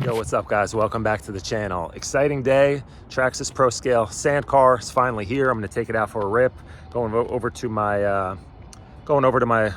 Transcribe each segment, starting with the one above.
Yo, what's up guys? Welcome back to the channel. Exciting day. Traxxas Pro Scale sand car is finally here. I'm going to take it out for a rip. Going over to my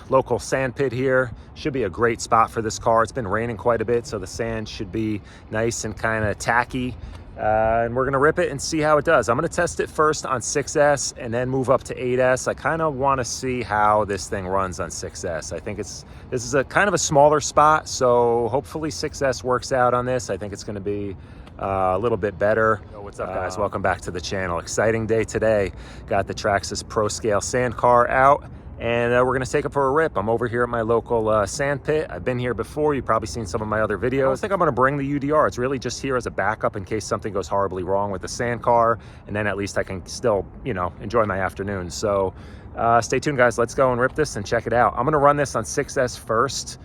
local sand pit here. Should be a great spot for this car. It's been raining quite a bit, so the sand should be nice and kind of tacky. And we're gonna rip it and see how it does. I'm gonna test it first on 6S and then move up to 8S. I kind of want to see how this thing runs on 6S. I think this is a kind of a smaller spot, so hopefully 6S works out on this. I think it's gonna be a little bit better. Yo, what's up guys? Welcome back to the channel. Exciting day today. Got the Traxxas Pro Scale sand car out. And we're gonna take it for a rip. I'm over here at my local sand pit. I've been here before. You've probably seen some of my other videos. I don't think I'm gonna bring the UDR. It's really just here as a backup in case something goes horribly wrong with the sand car. And then at least I can still, enjoy my afternoon. So stay tuned guys. Let's go and rip this and check it out. I'm gonna run this on 6S first.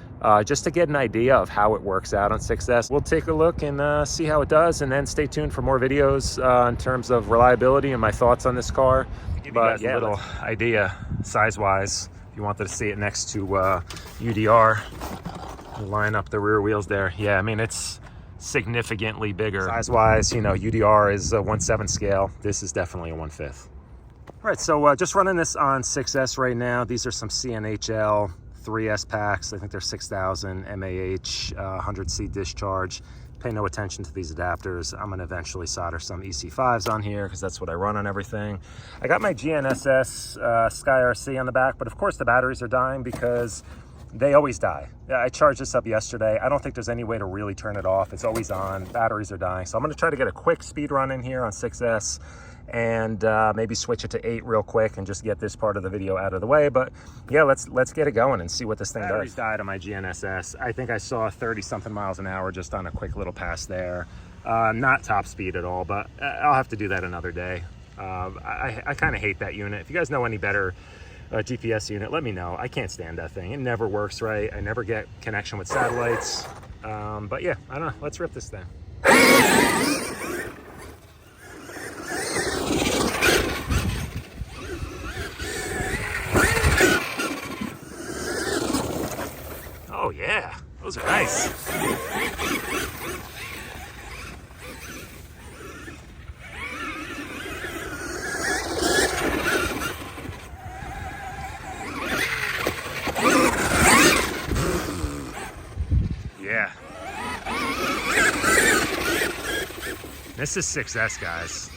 Just to get an idea of how it works out on 6S. We'll take a look and see how it does, and then stay tuned for more videos in terms of reliability and my thoughts on this car. But yeah, a little idea size-wise, if you wanted to see it next to UDR, line up the rear wheels there. Yeah, I mean, it's significantly bigger. Size-wise, UDR is a 1/7 scale. This is definitely a 1/5. All right, so just running this on 6S right now. These are some CNHL 3S packs. I think they're 6,000 mAh, 100C discharge. Pay no attention to these adapters. I'm gonna eventually solder some EC5s on here because that's what I run on everything. I got my GNSS Sky RC on the back, but of course the batteries are dying because they always die. I charged this up yesterday. I don't think there's any way to really turn it off. It's always on, batteries are dying. So I'm gonna try to get a quick speed run in here on 6S and maybe switch it to 8 real quick and just get this part of the video out of the way. But yeah, let's get it going and see what this thing does. Batteries died on my GNSS. I think I saw 30 something miles an hour just on a quick little pass there. Not top speed at all, but I'll have to do that another day. I kind of hate that unit. If you guys know any better GPS unit, let me know. I can't stand that thing. It never works right. I never get connection with satellites. But yeah, I don't know. Let's rip this thing. Oh yeah, those are nice. Yeah. This is 6S, guys.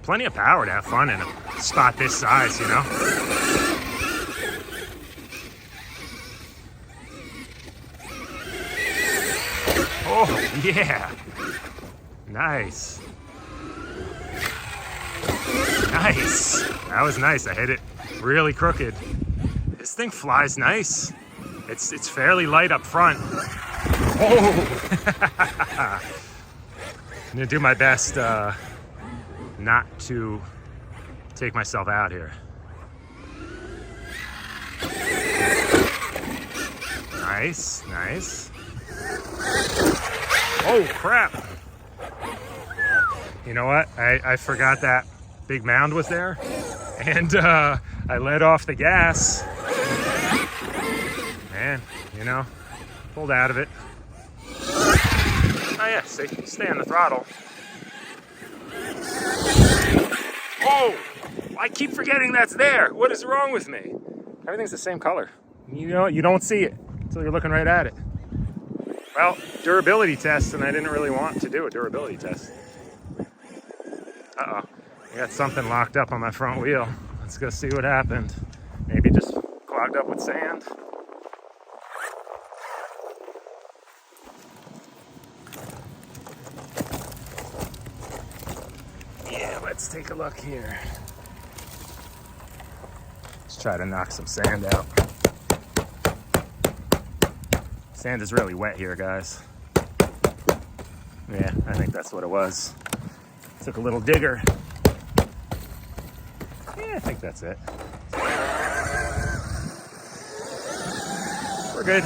Plenty of power to have fun in a spot this size, Oh, yeah. Nice. Nice. That was nice. I hit it really crooked. This thing flies nice. It's fairly light up front. Oh! I'm gonna do my best not to take myself out here. Nice, nice. Oh crap. You know what? I forgot that big mound was there, and I let off the gas. Man, pulled out of it. Oh yeah, stay on the throttle. Oh, I keep forgetting that's there. What is wrong with me? Everything's the same color. You don't see it until you're looking right at it. Well, durability test, and I didn't really want to do a durability test. Uh-oh, I got something locked up on my front wheel. Let's go see what happened. Maybe just clogged up with sand. Let's take a look here. Let's try to knock some sand out. Sand is really wet here, guys. Yeah, I think that's what it was. Took a little digger. Yeah, I think that's it. We're good.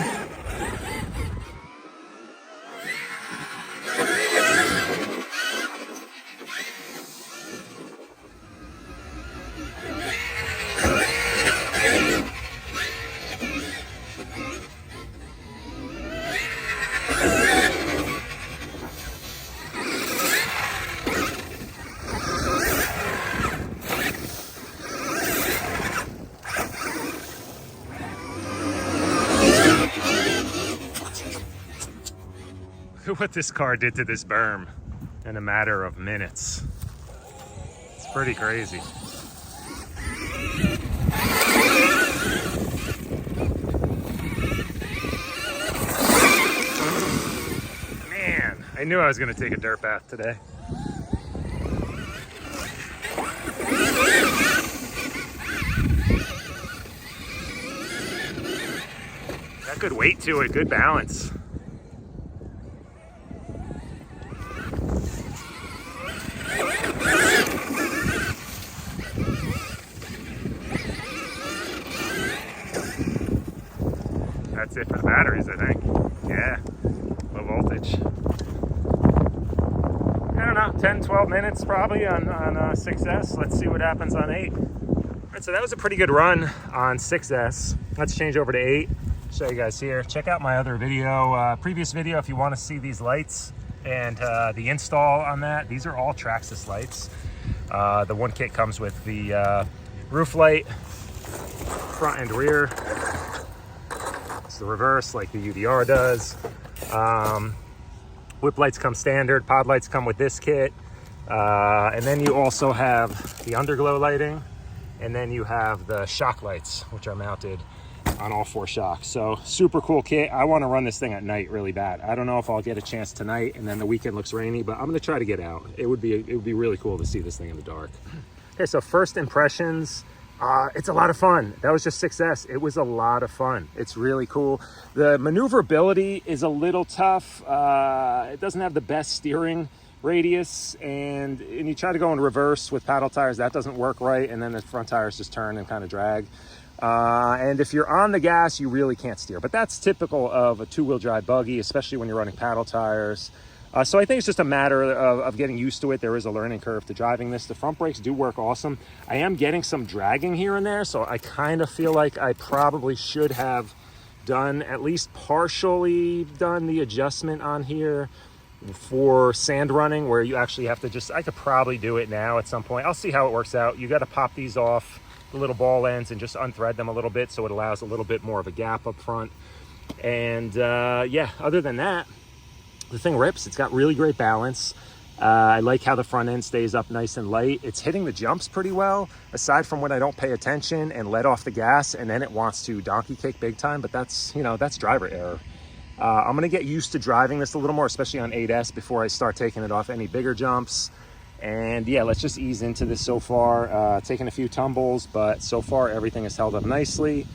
at what this car did to this berm in a matter of minutes. It's pretty crazy. Man, I knew I was gonna take a dirt bath today. Got good weight to it, good balance. That's it for the batteries, I think. Yeah, low voltage. I don't know, 10, 12 minutes probably on 6S. Let's see what happens on 8. All right, so that was a pretty good run on 6S. Let's change over to 8. Show you guys here. Check out my other video, previous video, if you want to see these lights and the install on that. These are all Traxxas lights. The one kit comes with the roof light, front and rear. It's the reverse like the UDR does. Whip lights come standard, pod lights come with this kit. And then you also have the underglow lighting, and then you have the shock lights, which are mounted on all 4 shocks. So super cool kit. I want to run this thing at night really bad. I don't know if I'll get a chance tonight, and then the weekend looks rainy, but I'm going to try to get out. It would be really cool to see this thing in the dark. Okay, so first impressions. It's a lot of fun. That was just 6S. It was a lot of fun. It's really cool. The maneuverability is a little tough. It doesn't have the best steering radius, and you try to go in reverse with paddle tires, that doesn't work right, and then the front tires just turn and kind of drag. And if you're on the gas, you really can't steer. But that's typical of a 2-wheel drive buggy, especially when you're running paddle tires. So I think it's just a matter of getting used to it. There is a learning curve to driving this. The front brakes do work awesome. I am getting some dragging here and there, so I kind of feel like I probably should have done, at least partially done, the adjustment on here for sand running, where you actually have to just, I could probably do it now at some point. I'll see how it works out. You got to pop these off the little ball ends and just unthread them a little bit, so it allows a little bit more of a gap up front. And yeah, other than that, the thing rips. It's got really great balance. I like how the front end stays up nice and light. It's hitting the jumps pretty well, aside from when I don't pay attention and let off the gas, and then it wants to donkey kick big time, but that's, you know, that's driver error. I'm gonna get used to driving this a little more, especially on 8S, before I start taking it off any bigger jumps. And yeah, let's just ease into this so far. Taking a few tumbles, but so far everything has held up nicely.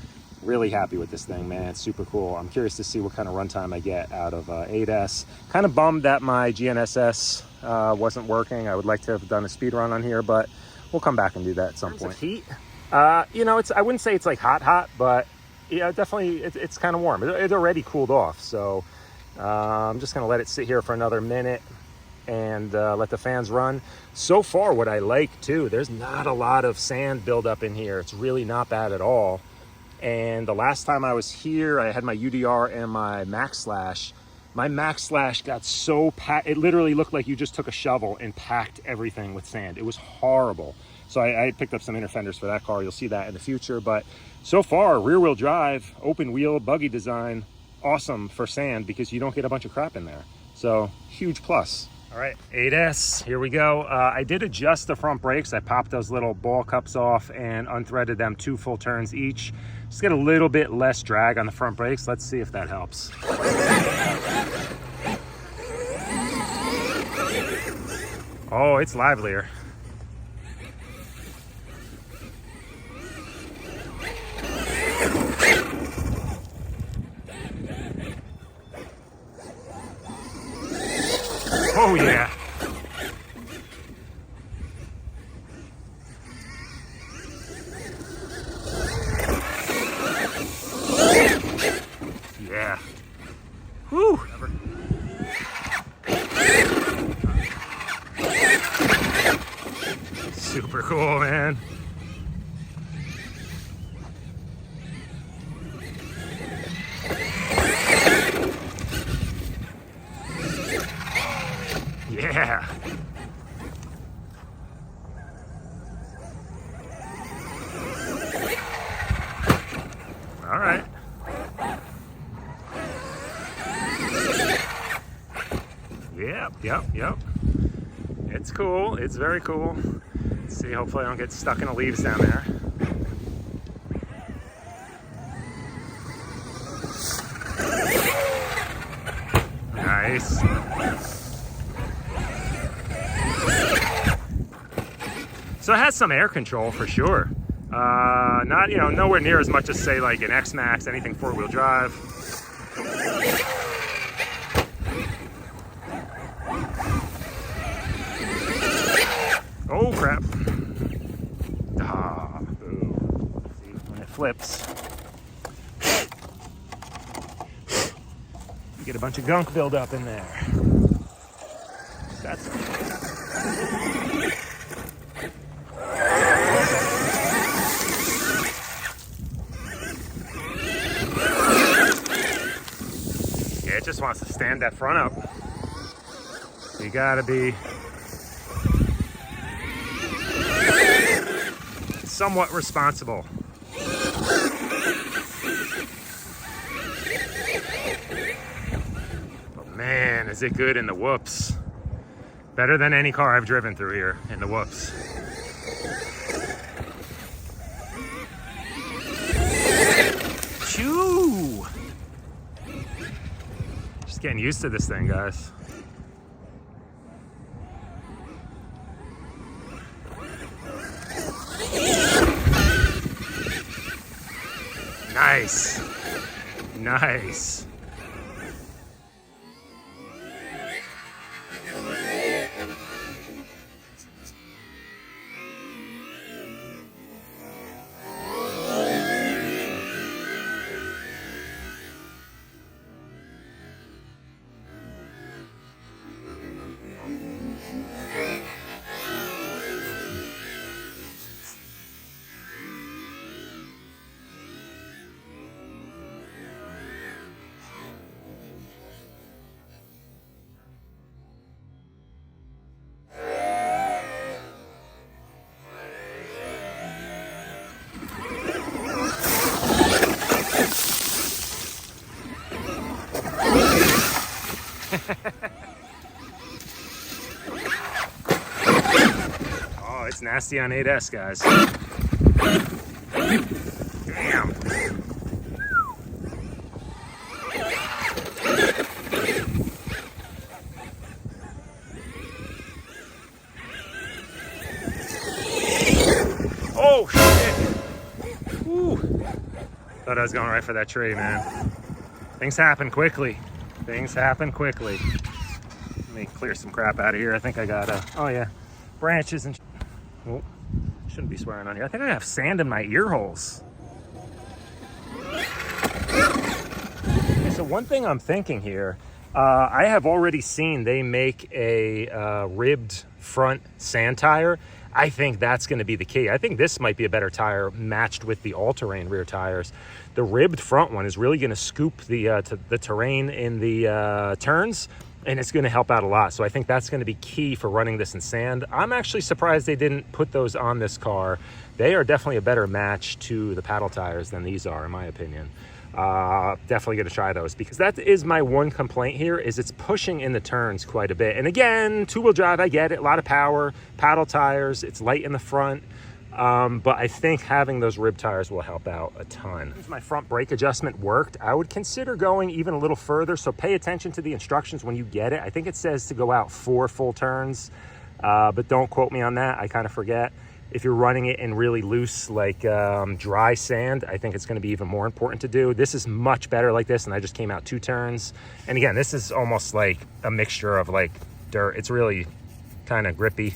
Really happy with this thing, man. It's super cool. I'm curious to see what kind of runtime I get out of 8S. Kind of bummed that my GNSS wasn't working. I would like to have done a speed run on here, but we'll come back and do that at some point. Heat, you know, I wouldn't say it's like hot, but yeah, definitely it's kind of warm. It already cooled off, so I'm just gonna let it sit here for another minute and let the fans run. So far, what I like too, there's not a lot of sand buildup in here. It's really not bad at all. And the last time I was here, I had my UDR and my Max Slash. My Max Slash got so packed, it literally looked like you just took a shovel and packed everything with sand. It was horrible. So I picked up some inner fenders for that car. You'll see that in the future. But so far, rear wheel drive, open wheel, buggy design, awesome for sand because you don't get a bunch of crap in there. So huge plus. All right, 8S, here we go. I did adjust the front brakes. I popped those little ball cups off and unthreaded them 2 full turns each. Just get a little bit less drag on the front brakes. Let's see if that helps. Oh, it's livelier. Oh yeah. Yeah. Whew. Super cool, man. Yeah. All right. Yep. It's cool. It's very cool. Let's see, hopefully I don't get stuck in the leaves down there. Nice. So it has some air control for sure. Not, nowhere near as much as say like an X-Max, anything four-wheel drive. Oh crap. Boo. See, when it flips, you get a bunch of gunk buildup in there. That's yeah, it just wants to stand that front up. So you gotta be somewhat responsible. But man, is it good in the whoops. Better than any car I've driven through here in the whoops. Choo! Just getting used to this thing, guys. Nice. Nice. Oh, it's nasty on 8S, guys. Damn. Oh, shit. Whew. Thought I was going right for that tree, man. Things happen quickly. Things happen quickly. Let me clear some crap out of here. I think I got oh yeah, branches and oh, shouldn't be swearing on here. I think I have sand in my ear holes. Okay, so one thing I'm thinking here, I have already seen they make a ribbed front sand tire. I think that's going to be the key. I think this might be a better tire matched with the all-terrain rear tires. The ribbed front one is really going to scoop the terrain in the turns, and it's going to help out a lot. So I think that's going to be key for running this in sand. I'm actually surprised they didn't put those on this car. They are definitely a better match to the paddle tires than these are, in my opinion. Definitely going to try those, because that is my one complaint here, is it's pushing in the turns quite a bit. And again, two-wheel drive, I get it, a lot of power, paddle tires, it's light in the front. But I think having those rib tires will help out a ton. Since my front brake adjustment worked, I would consider going even a little further. So pay attention to the instructions when you get it. I think it says to go out 4 full turns, but don't quote me on that. I kind of forget. If you're running it in really loose, like dry sand, I think it's going to be even more important to do. This is much better like this, and I just came out 2 turns. And again, this is almost like a mixture of like dirt. It's really kind of grippy.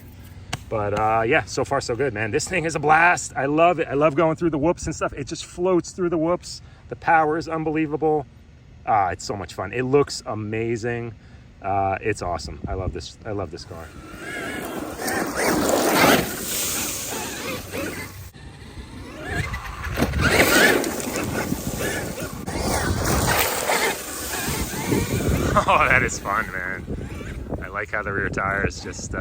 But yeah, so far so good, man. This thing is a blast. I love it. I love going through the whoops and stuff. It just floats through the whoops. The power is unbelievable. It's so much fun. It looks amazing. It's awesome. I love this. I love this car. Oh, that is fun, man. I like how the rear tires just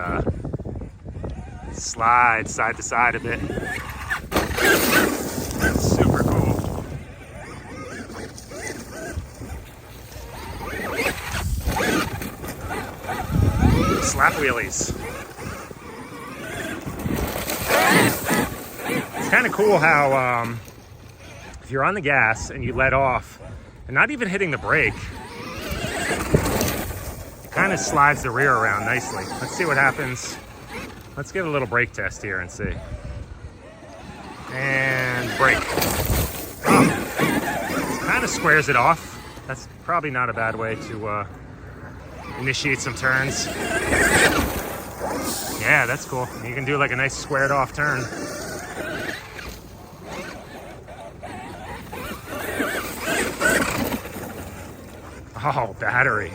slide side to side a bit. That's super cool. wheelies. It's kind of cool how if you're on the gas and you let off and not even hitting the brake, it kind of slides the rear around nicely. Let's see what happens. Let's get a little brake test here and see. And brake. Oh, kind of squares it off. That's probably not a bad way to initiate some turns. Yeah, that's cool. You can do like a nice squared off turn. Oh, battery.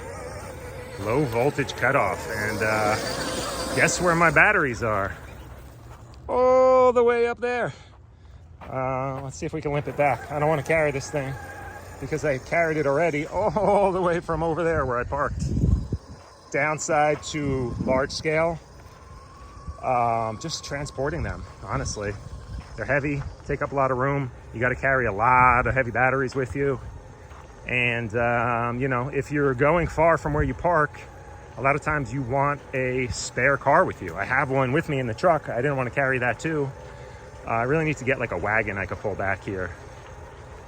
Low voltage cutoff. And guess where my batteries are? All the way up there. Let's see if we can limp it back. I don't want to carry this thing because I carried it already all the way from over there where I parked. Downside to large scale, just transporting them, honestly. They're heavy, take up a lot of room. You got to carry a lot of heavy batteries with you. And, you know, if you're going far from where you park, a lot of times you want a spare car with you. I have one with me in the truck. I didn't want to carry that too. I really need to get like a wagon I could pull back here.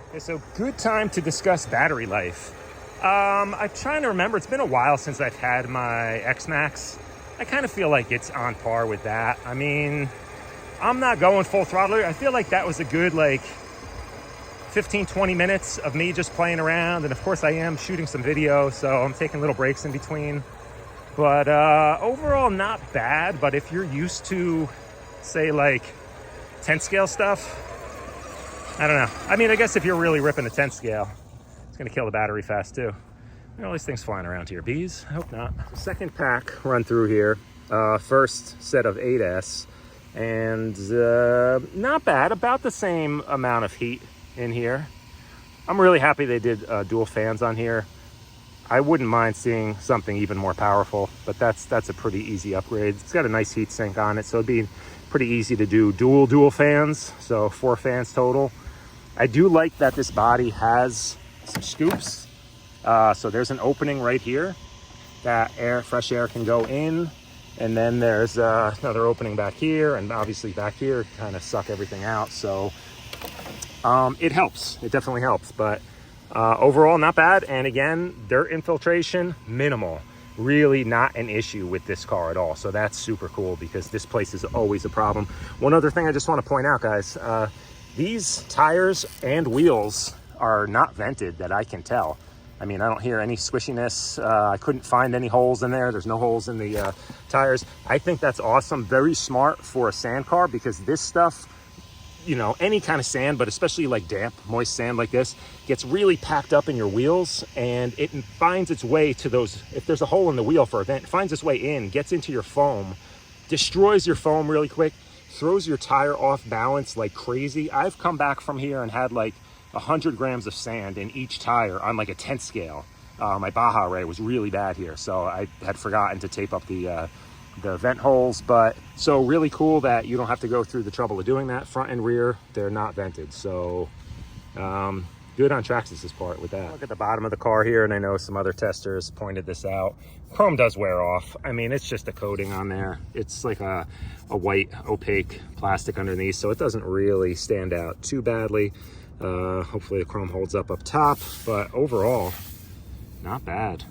Okay, so good time to discuss battery life. I'm trying to remember, it's been a while since I've had my X-Max. I kind of feel like it's on par with that. I mean, I'm not going full throttle. I feel like that was a good like 15-20 minutes of me just playing around, and of course I am shooting some video, so I'm taking little breaks in between. But overall not bad. But if you're used to, say, like 10 scale stuff, I don't know. I mean, I guess if you're really ripping a 10 scale, it's gonna kill the battery fast too. There are all these things flying around here. Bees? I hope not. Second pack run through here. First set of 8S, and not bad. About the same amount of heat in here. I'm really happy they did dual fans on here. I wouldn't mind seeing something even more powerful, but that's a pretty easy upgrade. It's got a nice heat sink on it, so it'd be pretty easy to do dual fans, so 4 fans total. I do like that this body has some scoops. So there's an opening right here that fresh air can go in, and then there's another opening back here, and obviously back here to kind of suck everything out. So it helps. It definitely helps, but overall not bad. And again, dirt infiltration minimal. Really not an issue with this car at all. So that's super cool because this place is always a problem. One other thing I just want to point out, guys, these tires and wheels are not vented that I can tell. I mean, I don't hear any squishiness. I couldn't find any holes in there. There's no holes in the tires. I think that's awesome. Very smart for a sand car, because this stuff, you know, any kind of sand, but especially like damp, moist sand like this, gets really packed up in your wheels, and it finds its way to those, if there's a hole in the wheel for a vent, it finds its way in, gets into your foam, destroys your foam really quick, throws your tire off balance like crazy. I've come back from here and had like 100 grams of sand in each tire on like a 10th scale. My Baja Ray was really bad here, so I had forgotten to tape up the vent holes. But so really cool that you don't have to go through the trouble of doing that. Front and rear, they're not vented, so good on Traxxas' part with that. Look at the bottom of the car here, and I know some other testers pointed this out. Chrome does wear off. I mean, it's just a coating on there. It's like a white opaque plastic underneath, so it doesn't really stand out too badly. Hopefully the chrome holds up top, but overall not bad.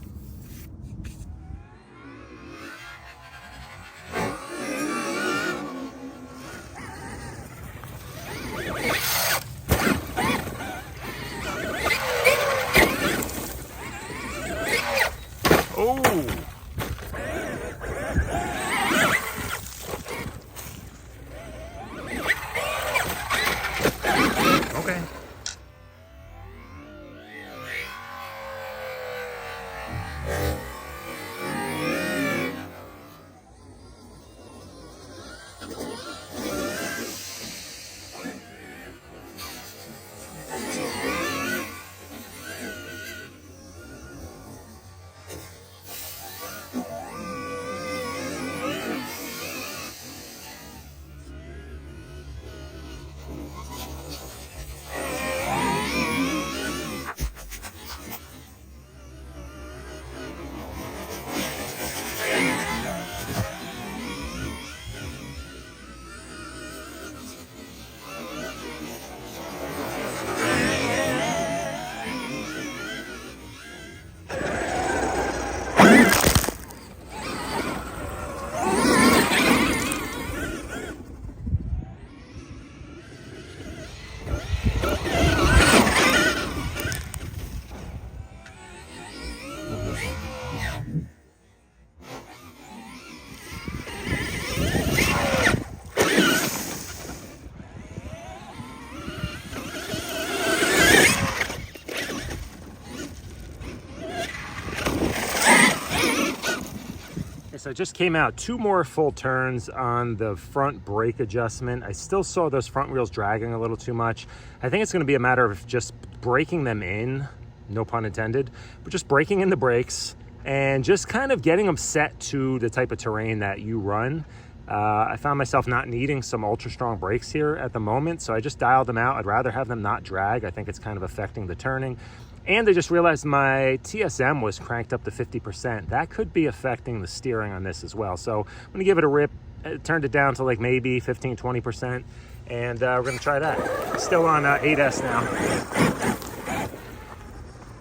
So I just came out 2 more full turns on the front brake adjustment. I still saw those front wheels dragging a little too much. I think it's going to be a matter of just breaking them in, no pun intended, but just breaking in the brakes and just kind of getting them set to the type of terrain that you run. I found myself not needing some ultra strong brakes here at the moment, so I just dialed them out. I'd rather have them not drag. I think it's kind of affecting the turning. And I just realized my TSM was cranked up to 50%. That could be affecting the steering on this as well. So I'm gonna give it a rip. I turned it down to like maybe 15, 20%. And we're gonna try that. Still on 8S now.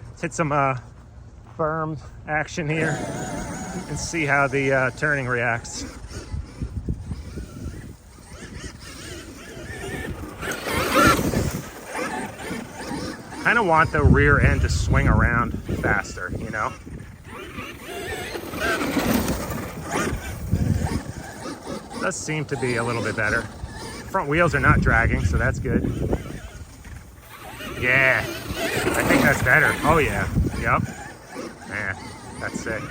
Let's hit some firm action here and see how the turning reacts. Kind of want the rear end to swing around faster, you know? Does seem to be a little bit better. Front wheels are not dragging, so that's good. Yeah, I think that's better. Oh yeah, yep. Man, that's sick.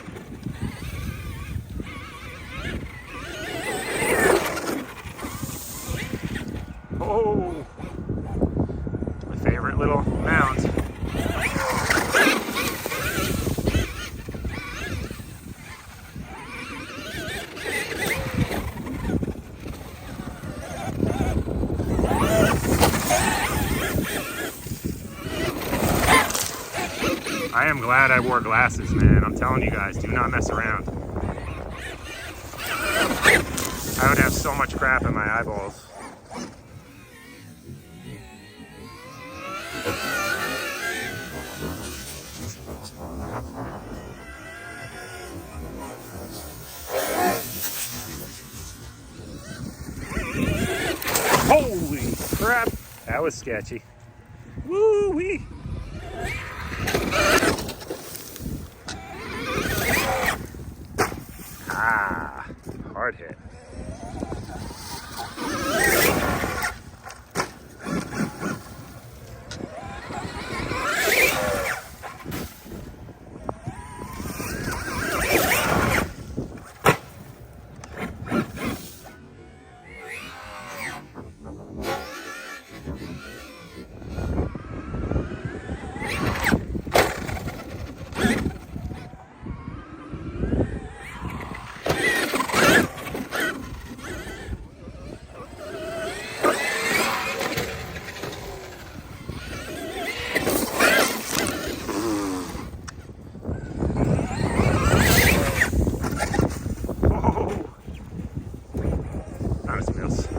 Oh, my favorite little mound. I am glad I wore glasses, man. I'm telling you guys, do not mess around. I would have so much crap in my eyeballs. Holy crap, that was sketchy. Woo-wee. Ah, hard hit.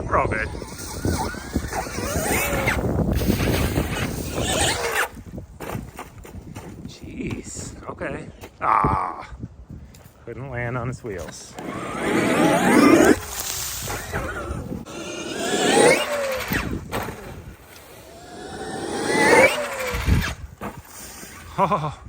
We're all good. Jeez, okay. Ah, couldn't land on his wheels. Oh.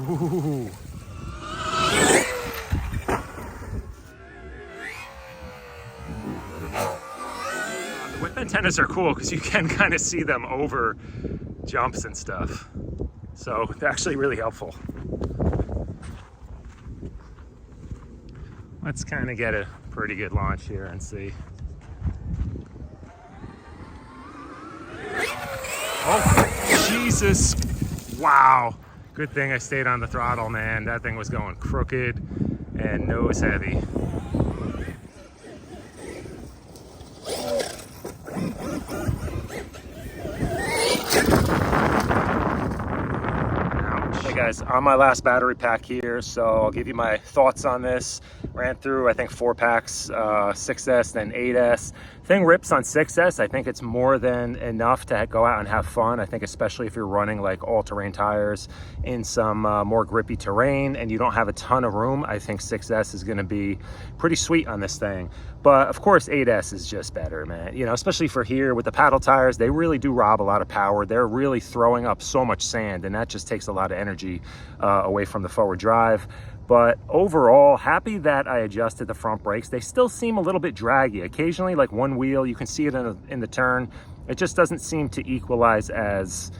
Ooh. The whip antennas are cool because you can kind of see them over jumps and stuff. So they're actually really helpful. Let's kind of get a pretty good launch here and see. Oh, Jesus. Wow. Good thing I stayed on the throttle, man. That thing was going crooked and nose heavy. Ouch. Hey guys, on my last battery pack here, so I'll give you my thoughts on this. Ran through, I think, 4 packs, 6S, then 8S. Thing rips on 6S. I think it's more than enough to go out and have fun. I think especially if you're running like all-terrain tires in some more grippy terrain and you don't have a ton of room, I think 6S is going to be pretty sweet on this thing. But of course 8S is just better, man. You know, especially for here with the paddle tires, they really do rob a lot of power. They're really throwing up so much sand, and that just takes a lot of energy away from the forward drive. But overall, happy that I adjusted the front brakes. They still seem a little bit draggy. Occasionally, like one wheel, you can see it in the turn, it just doesn't seem to equalize as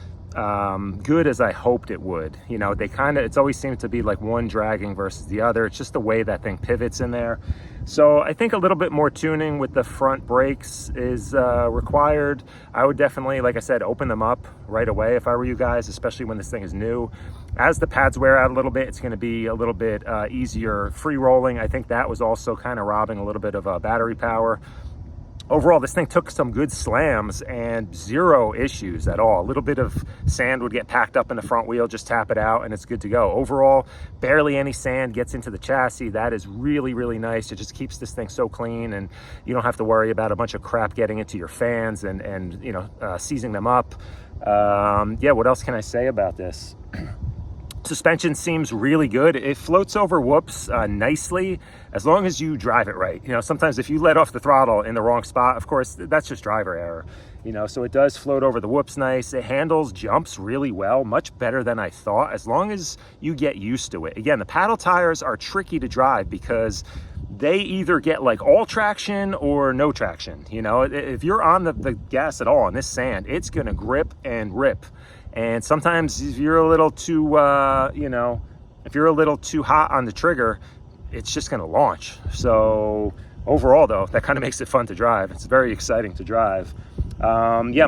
good as I hoped it would. You know, it's always seemed to be like one dragging versus the other. It's just the way that thing pivots in there. So I think a little bit more tuning with the front brakes is required. I would definitely, like I said, open them up right away if I were you guys, especially when this thing is new. As the pads wear out a little bit, it's going to be a little bit easier free rolling. I think that was also kind of robbing a little bit of battery power. Overall, this thing took some good slams and zero issues at all. A little bit of sand would get packed up in the front wheel, just tap it out and it's good to go. Overall, barely any sand gets into the chassis. That is really, really nice. It just keeps this thing so clean, and you don't have to worry about a bunch of crap getting into your fans and you know, seizing them up. Yeah, what else can I say about this? Suspension seems really good. It floats over whoops nicely as long as you drive it right. You know, sometimes if you let off the throttle in the wrong spot, of course, that's just driver error. You know, so it does float over the whoops nice. It handles jumps really well, much better than I thought, as long as you get used to it. Again, the paddle tires are tricky to drive because they either get like all traction or no traction. You know, if you're on the gas at all in this sand, it's gonna grip and rip. And sometimes if you're a little too, you know, if you're a little too hot on the trigger, it's just going to launch. So overall, though, that kind of makes it fun to drive. It's very exciting to drive. Yeah,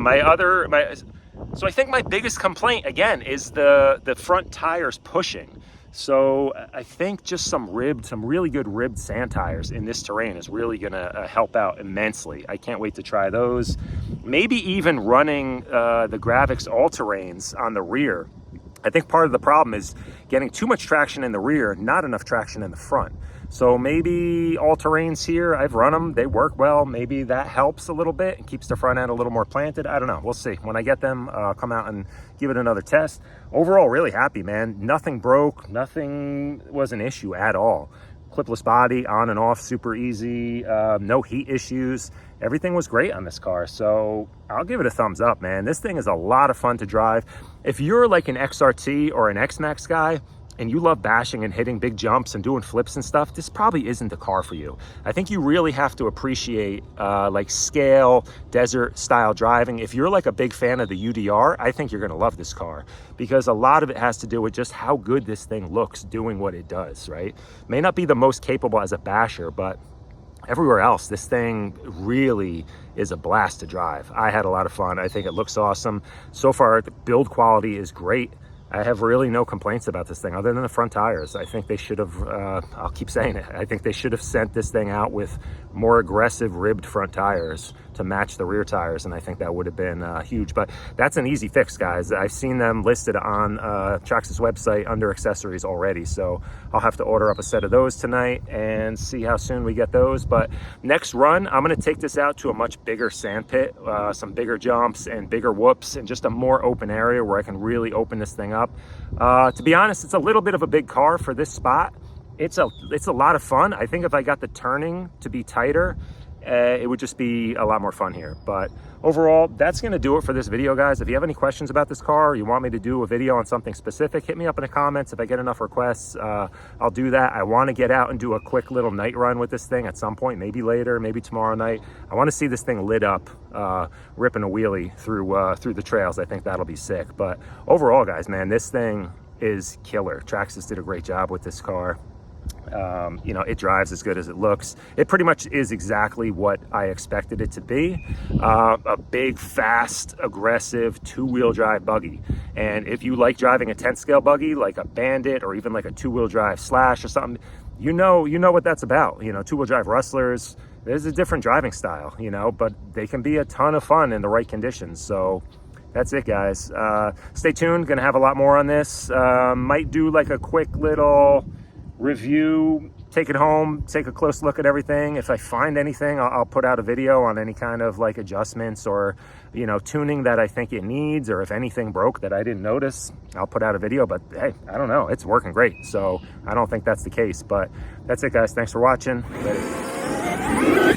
so I think my biggest complaint, again, is the front tires pushing. So I think just some really good ribbed sand tires in this terrain is really going to help out immensely. I can't wait to try those. Maybe even running the Gravix all-terrains on the rear. I think part of the problem is getting too much traction in the rear, not enough traction in the front. So maybe all-terrains here, I've run them, they work well. Maybe that helps a little bit and keeps the front end a little more planted. I don't know, we'll see. When I get them, I'll come out and give it another test. Overall, really happy, man. Nothing broke, nothing was an issue at all. Clipless body, on and off, super easy, no heat issues. Everything was great on this car, so I'll give it a thumbs up, man. This thing is a lot of fun to drive. If you're like an XRT or an X-Max guy, and you love bashing and hitting big jumps and doing flips and stuff, this probably isn't the car for you. I think you really have to appreciate like scale, desert style driving. If you're like a big fan of the UDR, I think you're gonna love this car, because a lot of it has to do with just how good this thing looks doing what it does, right? May not be the most capable as a basher, but everywhere else, this thing really is a blast to drive. I had a lot of fun. I think it looks awesome. So far, the build quality is great. I have really no complaints about this thing other than the front tires. I think they should have, I'll keep saying it, I think they should have sent this thing out with more aggressive ribbed front tires to match the rear tires, and I think that would have been huge. But that's an easy fix, guys. I've seen them listed on Traxxas website under accessories already, so I'll have to order up a set of those tonight and see how soon we get those. But next run, I'm gonna take this out to a much bigger sand pit, some bigger jumps and bigger whoops, and just a more open area where I can really open this thing up. To be honest, it's a little bit of a big car for this spot. It's a lot of fun. I think if I got the turning to be tighter, it would just be a lot more fun here. But overall, that's going to do it for this video, guys. If you have any questions about this car, or you want me to do a video on something specific, hit me up in the comments. If I get enough requests, I'll do that. I want to get out and do a quick little night run with this thing at some point, maybe later, maybe tomorrow night. I want to see this thing lit up, ripping a wheelie through the trails. I think that'll be sick. But overall, guys, man, this thing is killer. Traxxas did a great job with this car. You know, it drives as good as it looks. It pretty much is exactly what I expected it to be. A big, fast, aggressive two-wheel drive buggy. And if you like driving a 10th scale buggy, like a Bandit or even like a two-wheel drive Slash or something, you know what that's about. You know, two-wheel drive Rustlers, there's a different driving style, you know, but they can be a ton of fun in the right conditions. So that's it, guys. Stay tuned, gonna have a lot more on this. Might do like a quick little review, take it home, take a close look at everything. If I find anything, I'll put out a video on any kind of like adjustments or, you know, tuning that I think it needs, or if anything broke that I didn't notice, I'll put out a video. But hey, I don't know, it's working great, so I don't think that's the case. But that's it, guys. Thanks for watching. Later.